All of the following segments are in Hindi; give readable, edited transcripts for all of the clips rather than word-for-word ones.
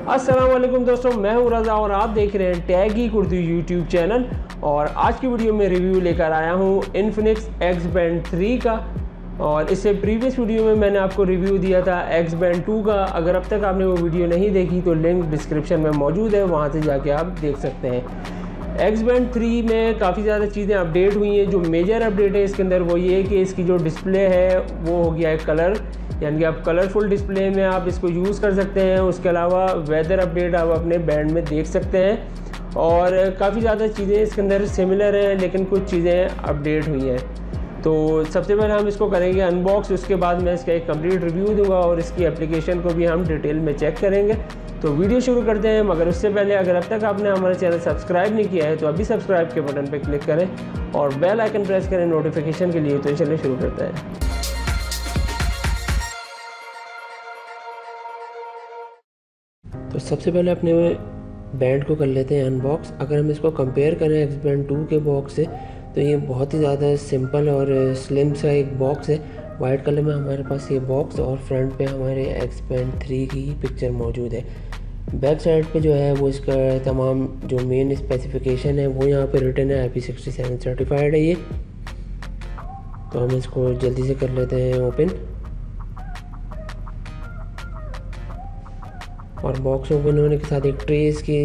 अस्सलाम वालेकुम दोस्तों, मैं हूं रज़ा और आप देख रहे हैं tag geek Urdu YouTube channel. और आज की वीडियो में रिव्यू लेकर आया हूं इन्फिनिक्स X Band 3 का। और इससे प्रीवियस वीडियो में मैंने आपको रिव्यू दिया था X Band 2 का। अगर अब तक आपने वो वीडियो नहीं देखी तो लिंक डिस्क्रिप्शन में मौजूद है, वहाँ से जाके आप देख सकते हैं। X Band 3 में काफ़ी ज़्यादा चीज़ें अपडेट हुई हैं। जो मेजर अपडेट है इसके अंदर वो ये है कि इसकी जो डिस्प्ले है वो हो गया है कलर, यानी कि आप कलरफुल डिस्प्ले में आप इसको यूज़ कर सकते हैं। उसके अलावा वेदर अपडेट आप अपने बैंड में देख सकते हैं और काफ़ी ज़्यादा चीज़ें इसके अंदर सिमिलर हैं, लेकिन कुछ चीज़ें अपडेट हुई हैं। तो सबसे पहले हम इसको करेंगे अनबॉक्स, उसके बाद मैं इसका एक कंप्लीट रिव्यू दूंगा और इसकी एप्लीकेशन को भी हम डिटेल में चेक करेंगे। तो वीडियो शुरू करते हैं, मगर उससे पहले अगर अब तक आपने हमारा चैनल सब्सक्राइब नहीं किया है तो अभी सब्सक्राइब के बटन पर क्लिक करें और बेल आइकन प्रेस करें नोटिफिकेशन के लिए। तो चलिए शुरू करते हैं। तो सबसे पहले अपने बैंड को कर लेते हैं अनबॉक्स। अगर हम इसको कंपेयर करें X Band 2 के बॉक्स से तो ये बहुत ही ज़्यादा सिंपल और स्लिम सा एक बॉक्स है। वाइट कलर में हमारे पास ये बॉक्स और फ्रंट पे हमारे X Band 3 की पिक्चर मौजूद है। बैक साइड पे जो है वो इसका तमाम जो मेन स्पेसिफिकेशन है वो यहाँ पे रिटन है। IP67 सर्टिफाइड है ये। तो हम इसको जल्दी से कर लेते हैं ओपन। और बॉक्स ओपन होने के साथ एक ट्रे इसके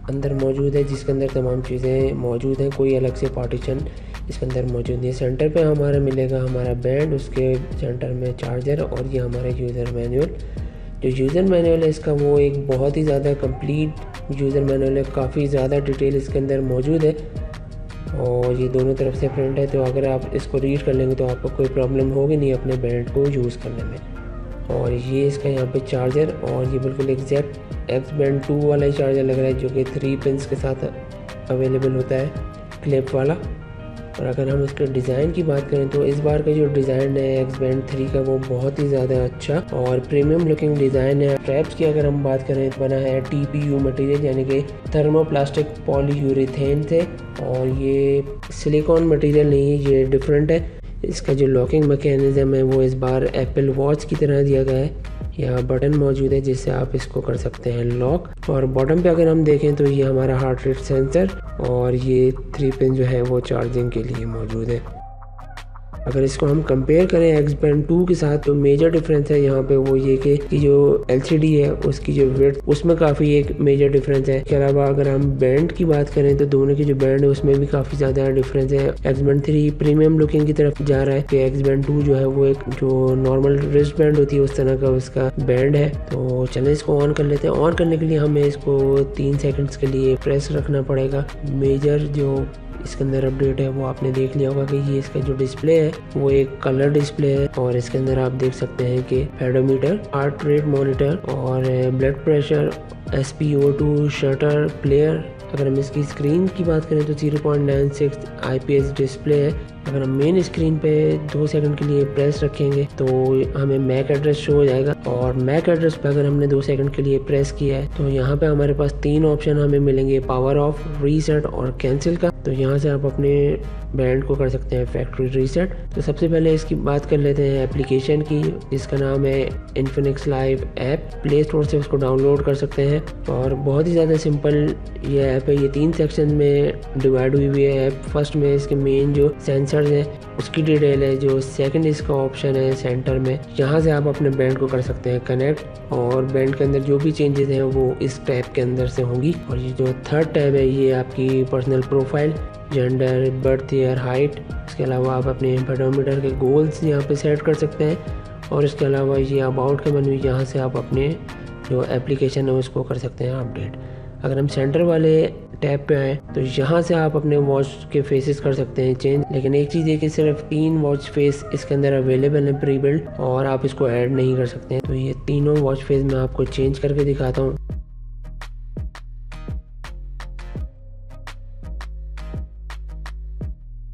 अंदर मौजूद है जिसके अंदर तमाम चीज़ें मौजूद हैं। कोई अलग से पार्टीशन इसके अंदर मौजूद नहीं है। सेंटर पे हमारा मिलेगा हमारा बैंड, उसके सेंटर में चार्जर और ये हमारा यूज़र मैनुअल। जो यूज़र मैनुअल है इसका वो एक बहुत ही ज़्यादा कंप्लीट यूज़र मैनुअल है। काफ़ी ज़्यादा डिटेल इसके अंदर मौजूद है और ये दोनों तरफ से प्रिंट है। तो अगर आप इसको रीड कर लेंगे तो आपको कोई प्रॉब्लम होगी नहीं अपने बैंड को यूज़ करने में। और ये इसका यहाँ पे चार्जर, और ये बिल्कुल एग्जैक्ट X Band 2 वाला ही चार्जर लग रहा है जो कि 3 पिन्स के साथ अवेलेबल होता है, क्लिप वाला। और अगर हम इसके डिज़ाइन की बात करें तो इस बार का जो डिज़ाइन है X Band 3 का वो बहुत ही ज़्यादा अच्छा और प्रीमियम लुकिंग डिज़ाइन है। स्ट्रैप्स की अगर हम बात करें तो बना है TPU मटेरियल यानी कि थर्मोप्लास्टिक पॉलीयूरेथेन से, और ये सिलिकॉन मटेरियल नहीं है, ये डिफरेंट है। इसका जो लॉकिंग मैकेनिज़्म है वो इस बार एप्पल वॉच की तरह दिया गया है। यहाँ बटन मौजूद है जिससे आप इसको कर सकते हैं लॉक। और बॉटम पे अगर हम देखें तो ये हमारा हार्ट रेट सेंसर और ये 3 पिन जो है वो चार्जिंग के लिए मौजूद है। अगर इसको हम कंपेयर करें X Band 2 के साथ तो मेजर डिफरेंस है यहाँ पे वो ये कि जो LCD है उसकी जो विड्थ उसमें काफ़ी एक मेजर डिफरेंस है। इसके अलावा अगर हम बैंड की बात करें तो दोनों की जो बैंड है उसमें भी काफ़ी ज़्यादा डिफरेंस है। X Band 3 प्रीमियम लुकिंग की तरफ जा रहा है कि X Band 2 जो है वो एक जो नॉर्मल रिस्ट बैंड होती है उस तरह का उसका बैंड है। तो चलिए इसको ऑन कर लेते हैं। ऑन करने के लिए हमें इसको 3 सेकेंड्स के लिए प्रेस रखना पड़ेगा। मेजर जो इसके अंदर अपडेट है वो आपने देख लिया होगा कि ये इसका जो डिस्प्ले है वो एक कलर डिस्प्ले है और इसके अंदर आप देख सकते हैं कि पेडोमीटर, हार्ट रेट मॉनिटर और blood pressure, SpO2, shutter, player. अगर हम इसकी स्क्रीन की बात करें तो 0.96 IPS डिस्प्ले है। अगर हम मेन स्क्रीन पे 2 सेकंड के लिए प्रेस रखेंगे तो हमें मैक एड्रेस शो हो जाएगा, और मैक एड्रेस पे अगर हमने 2 सेकंड के लिए प्रेस किया है तो यहाँ पे हमारे पास 3 ऑप्शन हमें मिलेंगे, पावर ऑफ, रीसेट और कैंसिल का। तो यहाँ से आप अपने बैंड को कर सकते हैं फैक्ट्री रीसेट। तो सबसे पहले इसकी बात कर लेते हैं एप्लीकेशन की, जिसका नाम है Infinix live app. Play store से उसको डाउनलोड कर सकते हैं और बहुत ही ज़्यादा सिंपल ये ऐप है। ये 3 सेक्शन में डिवाइड हुई है ऐप। फर्स्ट में इसके मेन जो सेंसर्स हैं उसकी डिटेल है। जो सेकंड इसका ऑप्शन है सेंटर में, यहाँ से आप अपने बैंड को कर सकते हैं कनेक्ट, और बैंड के अंदर जो भी चेंजेस हैं वो इस टैब के अंदर से होंगी। और ये जो थर्ड टैब है ये आपकी personal profile, gender, birth year, height. इसके अलावा आप अपने पेडोमीटर के गोल्स यहाँ पे सेट कर सकते हैं। और इसके अलावा ये अबाउट के मेन्यू, यहाँ से आप अपने जो एप्लीकेशन है उसको कर सकते हैं अपडेट। अगर हम सेंटर वाले टैब पे आए तो यहाँ से आप अपने वॉच के फेसेस कर सकते हैं चेंज। लेकिन एक चीज़ है कि सिर्फ 3 वॉच फेस इसके अंदर अवेलेबल है प्री बिल्ड, और आप इसको ऐड नहीं कर सकते हैं। तो ये तीनों वॉच फेस मैं आपको चेंज करके दिखाता हूँ।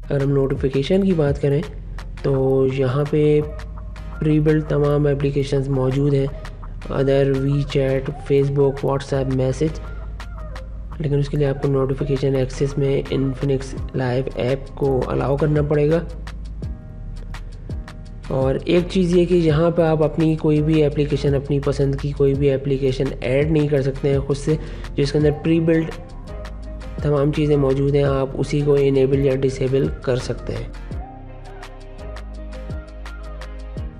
अगर हम नोटिफिकेशन की बात करें तो यहाँ पे प्री बिल्ड तमाम एप्लीकेशंस मौजूद हैं, other, WeChat, Facebook, WhatsApp, message. लेकिन उसके लिए आपको नोटिफिकेशन एक्सेस में इन्फिनिक्स लाइव ऐप को अलाउ करना पड़ेगा। और एक चीज़ ये कि यहाँ पे आप अपनी कोई भी एप्लीकेशन, अपनी पसंद की कोई भी एप्लीकेशन ऐड नहीं कर सकते हैं खुद से। जो इसके अंदर प्री बिल्ट तमाम चीज़ें मौजूद हैं, आप उसी को इनेबल या डिसेबल कर सकते हैं।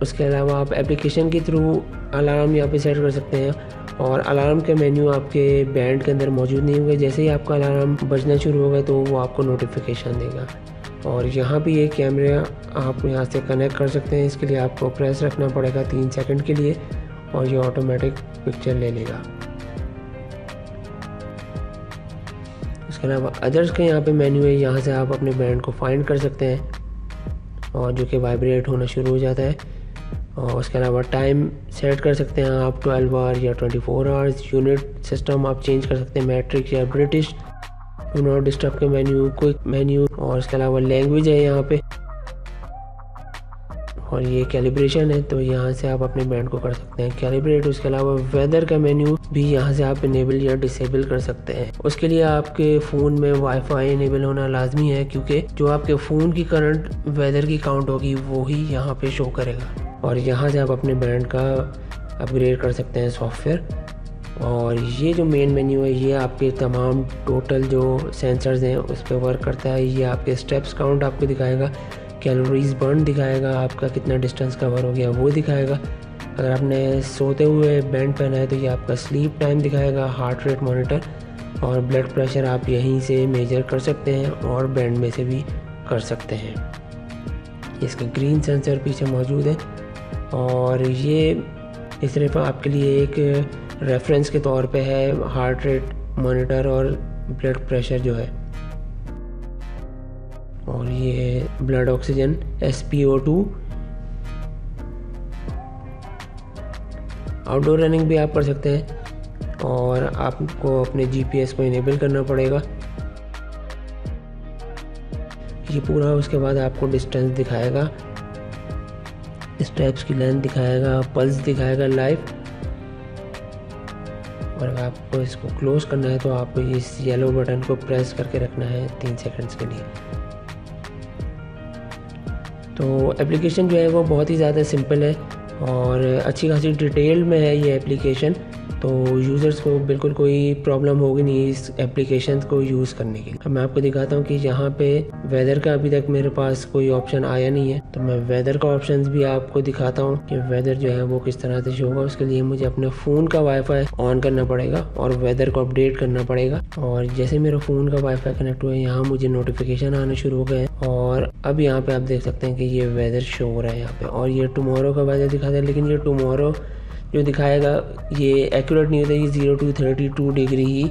उसके अलावा आप एप्लीकेशन के थ्रू अलार्म यहाँ पे सेट कर सकते हैं, और अलार्म का मेन्यू आपके बैंड के अंदर मौजूद नहीं होगा। जैसे ही आपका अलार्म बजना शुरू होगा तो वो आपको नोटिफिकेशन देगा। और यहाँ भी ये कैमरा आप यहाँ से कनेक्ट कर सकते हैं। इसके लिए आपको प्रेस रखना पड़ेगा 3 सेकंड के लिए, और ये ऑटोमेटिक पिक्चर ले लेगा। उसके अलावा अदर्स का यहाँ पे मेन्यू है, यहाँ से आप अपने बैंड को फाइंड कर सकते हैं, और जो कि वाइब्रेट होना शुरू हो जाता है। और उसके अलावा टाइम सेट कर सकते हैं आप 12 आवर या 24 आवर्स। यूनिट सिस्टम आप चेंज कर सकते हैं, मैट्रिक्स या ब्रिटिश। डू नॉट डिस्टर्ब के मेन्यू, क्विक मेन्यू, और उसके अलावा लैंग्वेज है यहाँ पे, और ये कैलिब्रेशन है, तो यहाँ से आप अपने बैंड को कर सकते हैं कैलिब्रेट। उसके अलावा वेदर का मेन्यू भी यहाँ से आप इनेबल या डिसेबल कर सकते हैं। उसके लिए आपके फ़ोन में वाईफाई इनेबल होना लाजमी है, क्योंकि जो आपके फ़ोन की करंट वेदर की काउंट होगी वो ही यहाँ पे शो करेगा। और यहाँ से आप अपने बैंड का अपग्रेड कर सकते हैं सॉफ्टवेयर। और ये जो मेन मेन्यू है, ये आपके तमाम टोटल जो सेंसर्स हैं उस पर वर्क करता है। ये आपके स्टेप्स काउंट आपको दिखाएगा, कैलोरीज बर्न दिखाएगा, आपका कितना डिस्टेंस कवर हो गया वो दिखाएगा। अगर आपने सोते हुए बैंड पहना है तो ये आपका स्लीप टाइम दिखाएगा, हार्ट रेट मॉनिटर, और ब्लड प्रेशर आप यहीं से मेजर कर सकते हैं और बैंड में से भी कर सकते हैं। इसका ग्रीन सेंसर पीछे मौजूद है, और ये सिर्फ आपके लिए एक रेफरेंस के तौर पे है, हार्ट रेट मॉनिटर और ब्लड प्रेशर जो है। और ये blood oxygen SpO2। Outdoor running भी आप कर सकते हैं, और आपको अपने GPS को इनेबल करना पड़ेगा। ये पूरा उसके बाद आपको डिस्टेंस दिखाएगा, स्टेप्स की लेंथ दिखाएगा, पल्स दिखाएगा लाइव। और अगर आपको इसको क्लोज करना है तो आपको इस येलो बटन को प्रेस करके रखना है 3 सेकंड्स के लिए। तो एप्लीकेशन जो है वो बहुत ही ज़्यादा सिंपल है, और अच्छी खासी डिटेल में है ये एप्लीकेशन। तो यूज़र्स को बिल्कुल कोई प्रॉब्लम होगी नहीं इस एप्लीकेशन को यूज़ करने के लिए। अब मैं आपको दिखाता हूँ कि यहाँ पे वेदर का अभी तक मेरे पास कोई ऑप्शन आया नहीं है, तो मैं वेदर का ऑप्शन भी आपको दिखाता हूँ कि वेदर जो है वो किस तरह से शो होगा। उसके लिए मुझे अपने फ़ोन का वाईफाई ऑन करना पड़ेगा और वेदर को अपडेट करना पड़ेगा। और जैसे मेरे फ़ोन का वाईफाई कनेक्ट हुआ है, यहाँ मुझे नोटिफिकेशन आने शुरू हो गए, और अब यहाँ पे आप देख सकते हैं कि ये वेदर शो हो रहा है यहाँ पे। और ये टुमारो का वेदर दिखाता है, लेकिन ये टुमारो जो दिखाएगा ये एक्यूरेट नहीं होता, ये 0 to 32 डिग्री ही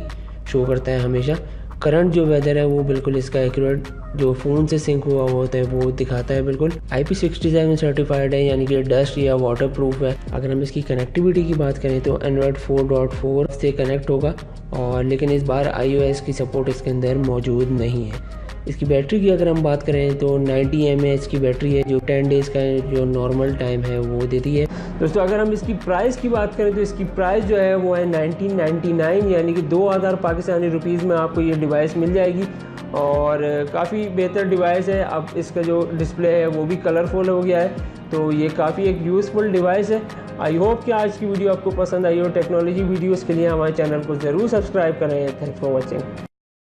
शो करता है हमेशा। करंट जो वेदर है वो बिल्कुल इसका एक्यूरेट जो फ़ोन से सिंक हुआ होता है वो दिखाता है बिल्कुल। IP67 सर्टिफाइड है, यानी कि डस्ट या वाटर प्रूफ है। अगर हम इसकी कनेक्टिविटी की बात करें तो एंड्रॉयड 4.4 से कनेक्ट होगा, और लेकिन इस बार iOS की सपोर्ट इसके अंदर मौजूद नहीं है। इसकी बैटरी की अगर हम बात करें तो 90 mAh की बैटरी है, जो 10 डेज़ का जो नॉर्मल टाइम है वो देती है। दोस्तों अगर हम इसकी प्राइस की बात करें तो इसकी प्राइस जो है वो है 1999, यानी कि 2000 पाकिस्तानी रुपीज़ में आपको ये डिवाइस मिल जाएगी। और काफ़ी बेहतर डिवाइस है। अब इसका जो डिस्प्ले है वो भी कलरफुल हो गया है, तो ये काफ़ी एक यूज़फुल डिवाइस है। आई होप कि आज की वीडियो आपको पसंद आई हो। टेक्नोलॉजी वीडियोज़ के लिए हमारे चैनल को ज़रूर सब्सक्राइब करें। Thanks for watching.